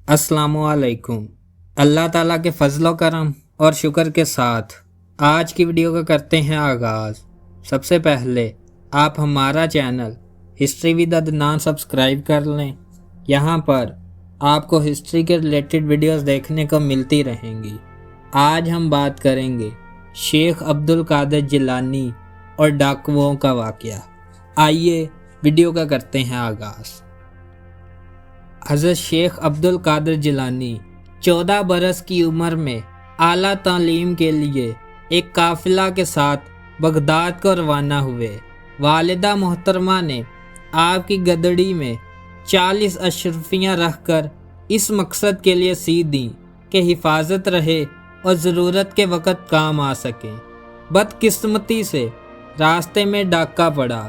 अस्सलामु अलैकुम। अल्लाह ताला के फजलो करम और शुक्र के साथ आज की वीडियो का करते हैं आगाज़। सबसे पहले आप हमारा channel history with Adnan subscribe कर लें। यहाँ पर आपको हिस्ट्री के रिलेटेड वीडियोस देखने को मिलती रहेंगी। आज हम बात करेंगे शेख अब्दुल कादिर जिलानी और डाकुओं का वाक़या। आइए वीडियो का करते हैं आगाज़। हज़रत शेख अब्दुल कादिर जिलानी 14 बरस की उम्र में आला तालीम के लिए एक काफ़िला के साथ बगदाद को रवाना हुए। वालिदा मोहतरमा ने आपकी गदड़ी में 40 अशरफियाँ रखकर इस मकसद के लिए सी दी कि हिफाजत रहे और ज़रूरत के वक़्त काम आ सकें। बदकिस्मती से रास्ते में डाका पड़ा।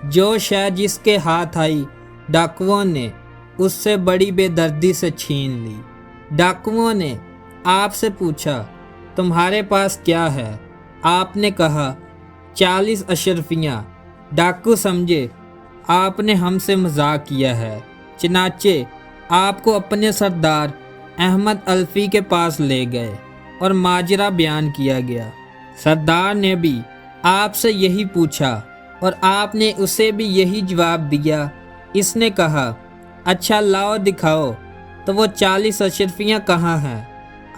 जो शय जिसके हाथ आई डाकुओं ने उससे बड़ी बेदर्दी से छीन ली। डाकुओं ने आपसे पूछा, तुम्हारे पास क्या है? आपने कहा 40 अशरफियाँ। डाकू समझे आपने हमसे मजाक किया है, चनाचे आपको अपने सरदार अहमद अल्फी के पास ले गए और माजरा बयान किया गया। सरदार ने भी आपसे यही पूछा और आपने उसे भी यही जवाब दिया। इसने कहा, अच्छा लाओ दिखाओ तो वो 40 अशरफियाँ कहाँ हैं?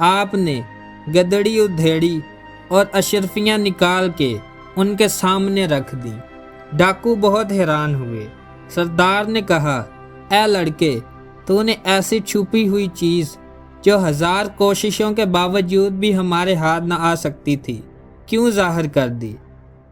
आपने गदड़ी उधेड़ी और अशरफियाँ निकाल के उनके सामने रख दी। डाकू बहुत हैरान हुए। सरदार ने कहा, ऐ लड़के, तूने ऐसी छुपी हुई चीज़ जो 1000 कोशिशों के बावजूद भी हमारे हाथ न आ सकती थी, क्यों ज़ाहिर कर दी?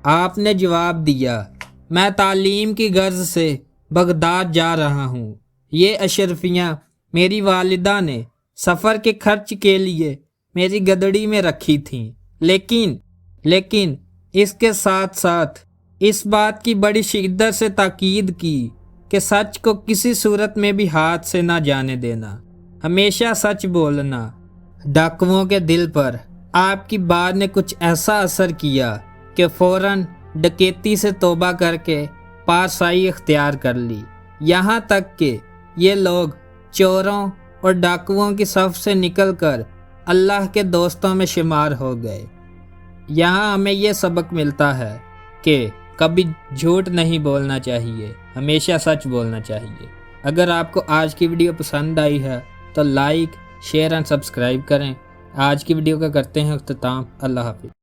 आपने जवाब दिया, मैं तालीम की गर्ज से बगदाद जा रहा हूँ। ये अशरफियाँ मेरी वालिदा ने सफ़र के खर्च के लिए मेरी गदड़ी में रखी थीं। लेकिन इसके साथ साथ इस बात की बड़ी शिद्दत से ताकीद की कि सच को किसी सूरत में भी हाथ से ना जाने देना, हमेशा सच बोलना। डाकुओं के दिल पर आपकी बात ने कुछ ऐसा असर किया कि फ़ौरन डकैती से तौबा करके पारसाई इख्तियार कर ली। यहाँ तक कि ये लोग चोरों और डाकुओं की सफ़ से निकलकर अल्लाह के दोस्तों में शुमार हो गए। यहाँ हमें ये सबक मिलता है कि कभी झूठ नहीं बोलना चाहिए, हमेशा सच बोलना चाहिए। अगर आपको आज की वीडियो पसंद आई है तो लाइक, शेयर एंड सब्सक्राइब करें। आज की वीडियो का करते हैं इख्तिताम। अल्लाह हाफ़िज़।